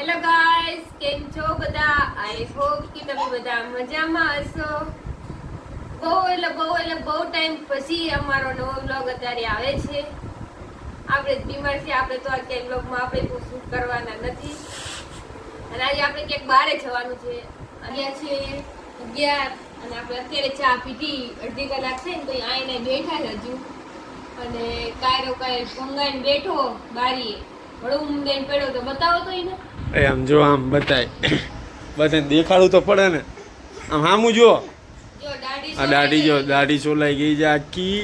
Hello guys, કેમ છો બધા? આઈ હોપ કે તમે બધા મજામાં હશો. બહુ ટાઈમ પછી અમારો નવો વ્લોગ અત્યારે આવે છે. આપણે બીમાર છીએ, આપણે તો અત્યારે વ્લોગમાં આપણે તો શૂટ કરવાના નથી. અને આજે આપણે ક્યાંક બહાર જવાનું છે. અહીંયા છે 11 અને આપણે અત્યારે ચા પીધી અડધી કલાક છે ને તો આઈને બેઠા જ હજુ. અને કાયરો ભંગાઈને બેઠો બારીએ વળું દઈને પડ્યો તો બતાવો તો એને. આમ જો, આમ બતાય બધાને દેખાડવું તો પડે ને. આમ સામું જો, આ દાઢી જો, દાઢી સોલાઈ ગઈ છે આખી.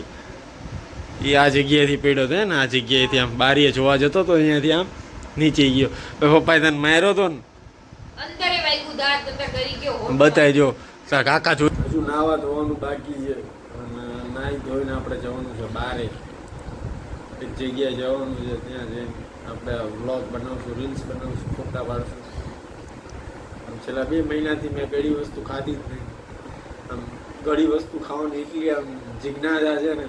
એ આ જગ્યાએથી પડ્યો હતો ને, આ જગ્યાએથી આમ બારીએ જોવા જતો તો અહીંયાથી આમ નીચે ગયો. પપ્પાએ તને માર્યો તો ને, બતાય જો. કાકા જો, હજુ નાવા ધોવાનું બાકી છે. નાહી ધોઈને આપણે જવાનું છે બારે, એક જગ્યાએ જવાનું છે. ત્યાં જઈને આપણે વ્લોગ બનાવશું, રીલ્સ બનાવશું, ફોટા પાડશું. આમ છેલ્લા 2 મહિનાથી મેં ઘણી વસ્તુ ખાધી જ નહીં. આમ ઘણી વસ્તુ ખાવાની એટલી આમ જિજ્ઞાસા છે ને,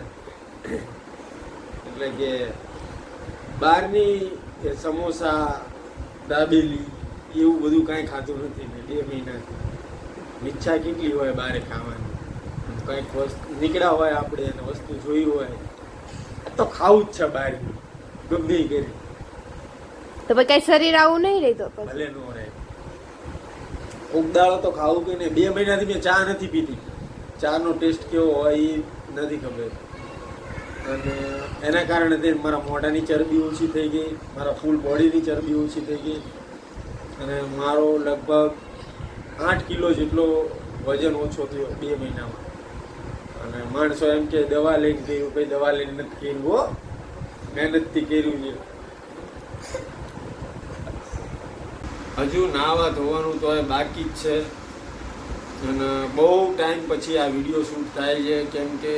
એટલે કે બહારની સમોસા, દાબેલી એવું બધું કાંઈ ખાતું નથી મેં 2 મહિનાથી. ઈચ્છા કેટલી હોય બહારે ખાવાની, કંઈક વસ્તુ નીકળ્યા હોય આપણે અને વસ્તુ જોઈ હોય તો ખાવું જ છે બહાર, ગમે એ કરી. તો પછી કઈ શરીર આવું નહીં રહેતો, ભલે નો રહે. ઉગદાળો તો ખાવું કે નહીં. 2 મહિનાથી મેં ચા નથી પીધી. ચાનો ટેસ્ટ કેવો હોય એ નથી ખબર. અને એના કારણે મારા મોઢાની ચરબી ઓછી થઈ ગઈ, મારા ફૂલ બોડીની ચરબી ઓછી થઈ ગઈ. અને મારો લગભગ 8 કિલો જેટલો વજન ઓછો થયો 2 મહિનામાં. અને માણસો એમ કે દવા લઈને કર્યું, ભાઈ દવા લઈને નથી કર્યું હો, મહેનતથી કર્યું છે. હજુ નાવા ધોવાનું તો બાકી જ છે. અને બહુ ટાઈમ પછી આ વિડીયો શૂટ થાય છે, કેમ કે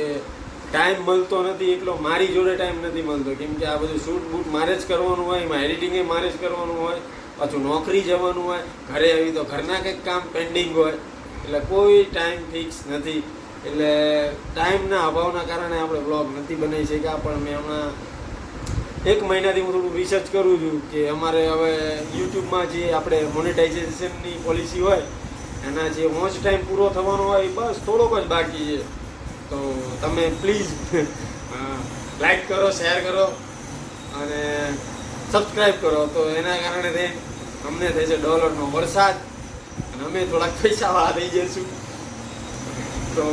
ટાઈમ મળતો નથી. એટલો મારી જોડે ટાઈમ નથી મળતો, કેમ કે આ બધું શૂટ બૂટ મારે જ કરવાનું હોય, એમાં એડિટિંગે મારે જ કરવાનું હોય, પાછું નોકરી જવાનું હોય, ઘરે આવી તો ઘરના કંઈક કામ પેન્ડિંગ હોય. એટલે કોઈ ટાઈમ ફિક્સ નથી. એટલે ટાઈમના અભાવના કારણે આપણે બ્લોગ નથી બનાવી શક્યા. પણ મેં હમણાં 1 મહિનાથી હું થોડું રિસર્ચ કરું છું કે અમારે હવે યુટ્યુબમાં જે આપણે મોનેટાઇઝેશનની પોલિસી હોય એના જે વોચ ટાઈમ પૂરો થવાનો હોય બસ થોડોક જ બાકી છે. તો તમે પ્લીઝ લાઈક કરો, શેર કરો અને સબસ્ક્રાઈબ કરો. તો એના કારણે અમને થશે ડોલરનો વરસાદ અને અમે થોડાક પૈસાવાળા થઈ જઈશું. તો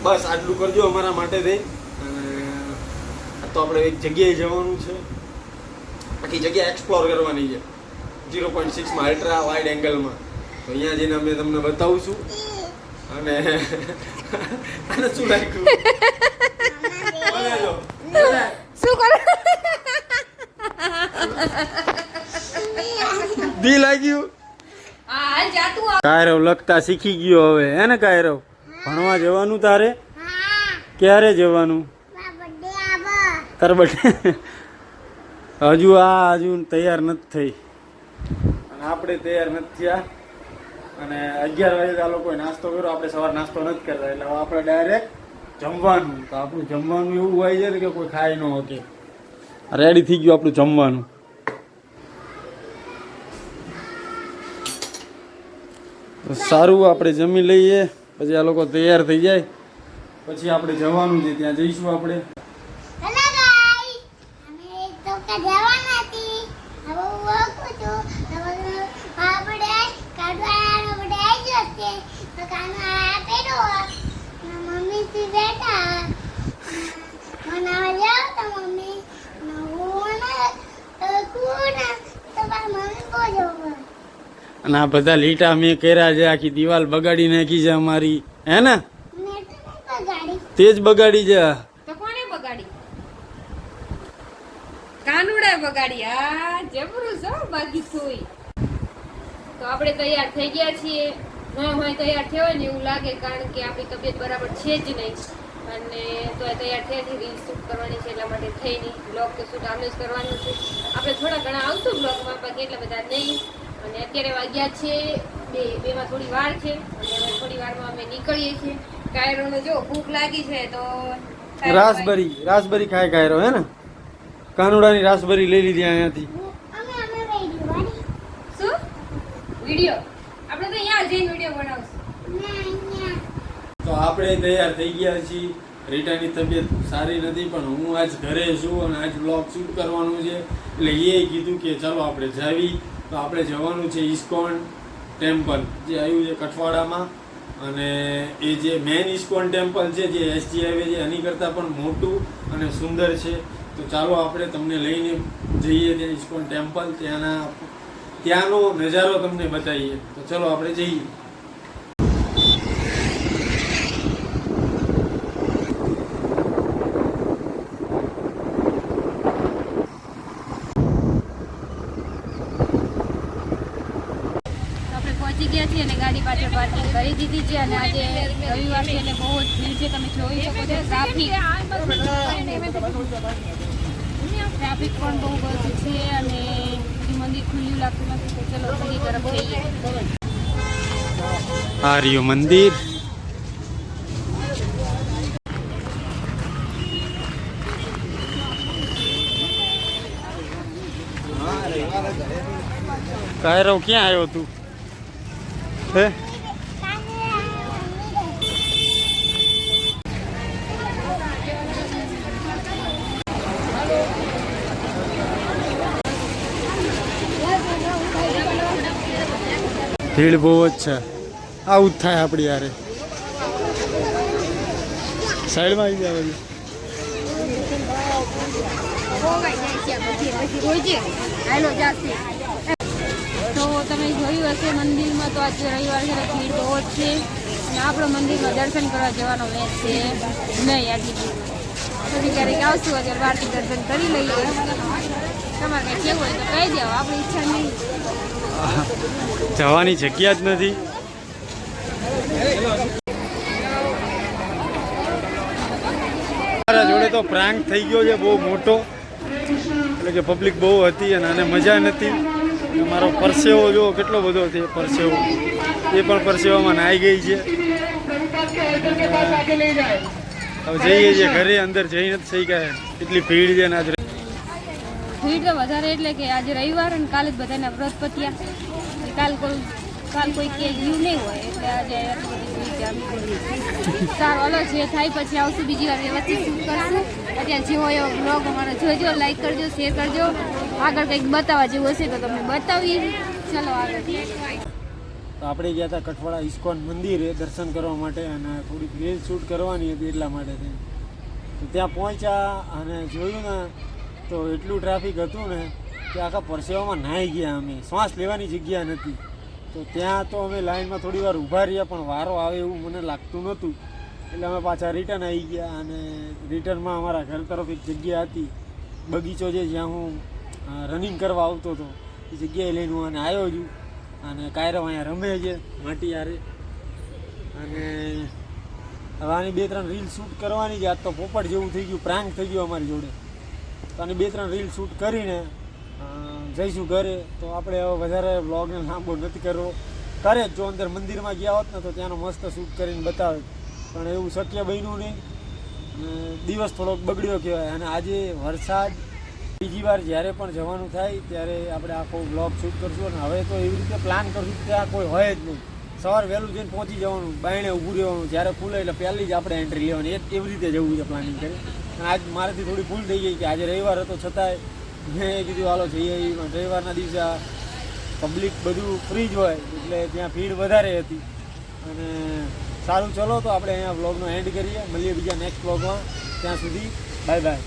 બસ આટલું કરજો અમારા માટે થઈ. અને તો આપણે એક જગ્યાએ જવાનું છે, આખી જગ્યા એક્સપ્લોર કરવાની છે 0.6માં અલ્ટ્રા વાઇડ એંગલમાં. તો અહીંયા જઈને અમે તમને બતાવશું. અને આને શું લાગ્યું? શું કરે? દી લાગ્યું? હાલ જાતું કાયરવ લખતા શીખી ગયો હવે, હે ને કાયરવ? ભણવા જવાનું તારે? ક્યારે જવાનું? તાર બર્થડે હજુ તૈયાર નથી થઈ અને આપણે તૈયાર નથી થયા. અને 11 વાગે આ લોકોએ નાસ્તો કર્યો. આપણે સવાર નાસ્તો નથી કરતા, એટલે આપણે ડાયરેક્ટ જમવાનું. તો આપણું જમવાનું એવું હોય છે ને કે કોઈ ખાઈ ન શકે. રેડી થઈ ગયું આપણું જમવાનું. સારું, આપણે જમી લઈએ, પછી આ લોકો તૈયાર થઈ જાય, પછી આપણે જવાનું છે, ત્યાં જઈશું આપણે. અને આ બધા લીટા મેં કર્યા છે, આખી દિવાલ બગાડી નાખી છે અમારી, હે ને? તે જ બગાડી છે. તો કોણે બગાડી? કાનુડા બગાડી. આ જબરું છો બાકી સોઈ. તો આપણે તૈયાર થઈ ગયા છીએ. હોય તૈયાર થયો હોય ને એવું લાગે, કારણ કે આપણી તબિયત બરાબર છે જ નહીં. અને તો તૈયાર થયા છે, રીલ શૂટ કરવાની છે, એટલા માટે થઈ નહીં. બ્લોગ તો શૂટ આમને જ કરવાનું છે. આપણે થોડા ઘણા આવશું બ્લોગમાં, બાકી એટલા બધા નહીં. અને અત્યારે વાગ્યા છે 2 માં થોડી વાર છે. અને હવે થોડી વારમાં અમે નીકળીએ છીએ. કાયરોને જો ભૂખ લાગી છે તો રાસબરી ખાય કાયરો, હે ને? કાનુડાની રાસબરી લઈ લીધી અહીંયાથી. વિડીયો આપણે તો અહીંયા જઈને વિડીયો બનાવશું. તો આપણે તૈયાર થઈ ગયા છીએ. રીટાની તબિયત સારી નથી પણ હું આજ ઘરે છું અને આજ બ્લોગ શૂટ કરવાનું છે એટલે એ કીધું કે ચાલો આપણે જાવી. તો આપણે જવાનું છે ઇસ્કોન ટેમ્પલ જે આવ્યું છે કઠવાડામાં અને એ જે મેન ઇસ્કોન ટેમ્પલ છે જે એસજી હાઈવે છે એની કરતાં પણ મોટું અને સુંદર છે. તો ચાલો આપણે તમને લઈને જઈએ ત્યાં ઇસ્કોન ટેમ્પલ, ત્યાંનો નજારો તમને બતાવીએ. તો ચલો આપણે જઈએ. પહોંચી ગયા છીએ અને ગાડી પાછળ પાર્કિંગ કરી દીધી છે અને આજે રવિવાર છે એટલે બહુ જ ભીડ છે. તમે જોઈ શકો છો ટ્રાફિક પણ બહુ બધું છે અને મંદિર ખુલ્લું લાગતું નથી. તો ચલો મંદિર તરફ જઈએ. આ રહ્યું મંદિર. કાયરો ક્યાં આવ્યો તું? હે ભીડ બહુ જ છે. આવું જ થાય આપણી યારે. સાઈડમાં આવી જાય બધું. તો તમે જોયું હશે મંદિરમાં તો આજે રવિવાર છે ભીડ બહુ જ છે અને આપણો મંદિરમાં દર્શન કરવા જવાનો મેચ છે નહીં આજે. પછી ક્યારેક આવશું અત્યારે બહારથી દર્શન કરી લઈએ. તમારે કંઈ કેવું હોય તો કહી દેવો, આપણી ઈચ્છા નહીં. જવાની જગ્યા જ નથી. મારા જોડે તો પ્રાંક થઈ ગયો છે બહુ મોટો, એટલે કે પબ્લિક બહુ હતી અને આને મજા નથી. મારો પરસેવો જો કેટલો બધો છે પરસેવો, એ પણ પરસેવામાં નાહી ગઈ છે. હવે જઈએ છીએ ઘરે, અંદર જઈ નથી શક્યા એટલી ભીડ છે ને આજ ભીડ તો વધારે એટલે કે આજે રવિવાર અને કાલે જ બધાના વ્રત પત્યા. કાલ કોઈ કે ગયું નહીં હોય એટલે આજે સારું હલો જે થાય પછી આવશું બીજી વાર વ્યવસ્થિત શૂટ કરશું. અત્યારે જે હોય એવો બ્લોગ અમારો જોજો, લાઈક કરજો, શેર કરજો. આગળ કંઈક બતાવવા જેવું હશે તો તમને બતાવીએ. ચલો આગળ. તો આપણે ગયા હતા કઠવાડા ઇસ્કોન મંદિરે દર્શન કરવા માટે અને થોડીક રીલ શૂટ કરવાની હતી એટલા માટે. તો ત્યાં પહોંચ્યા અને જોયું ને તો એટલું ટ્રાફિક હતું ને કે આખા પરસેવામાં નાહી ગયા અમે. શ્વાસ લેવાની જગ્યા નથી. તો ત્યાં તો અમે લાઈનમાં થોડી વાર ઊભા રહ્યા પણ વારો આવે એવું મને લાગતું નહોતું એટલે અમે પાછા રિટર્ન આવી ગયા. અને રિટર્નમાં અમારા ઘર તરફ એક જગ્યા હતી બગીચો છે જ્યાં હું રનિંગ કરવા આવતો હતો. એ જગ્યાએ લઈને હું અને આવ્યો છું અને કાયરો અહીંયા રમે છે માટી યારે. અને હવે આની 2-3 રીલ શૂટ કરવાની છે. આજ તો પોપટ જેવું થઈ ગયું, પ્રાંક થઈ ગયું અમારી જોડે. તો આની 2-3 રીલ શૂટ કરીને જઈશું ઘરે. તો આપણે હવે વધારે વ્લોગને લાંબો નથી કરવો. કરે જો અંદર મંદિરમાં ગયા હોત ને તો ત્યાંનો મસ્ત શૂટ કરીને બતાવે પણ એવું શક્ય બન્યું નહીં અને દિવસ થોડોક બગડ્યો કહેવાય. અને આજે વરસાદ, બીજી વાર જ્યારે પણ જવાનું થાય ત્યારે આપણે આખો વ્લોગ શૂટ કરશું. અને હવે તો એવી રીતે પ્લાન કરશું ત્યાં કોઈ હોય જ નહીં. સવાર વહેલું જઈને પહોંચી જવાનું, બાયણે ઊભું રહેવાનું, જ્યારે ખુલે એટલે પહેલી જ આપણે એન્ટ્રી લેવાની. એવી રીતે જવું છે પ્લાનિંગ કરી. અને આજ મારાથી થોડી ભૂલ થઈ ગઈ કે આજે રવિવાર હતો છતાંય મેં કીધું હાલો જઈએ. રવિવારના દિવસે પબ્લિક બધું ફ્રી જ હોય એટલે ત્યાં ભીડ વધારે હતી. અને સારું ચલો તો આપણે અહીંયા વ્લોગનો એન્ડ કરીએ. મળીએ બીજા નેક્સ્ટ વ્લોગમાં. ત્યાં સુધી બાય બાય.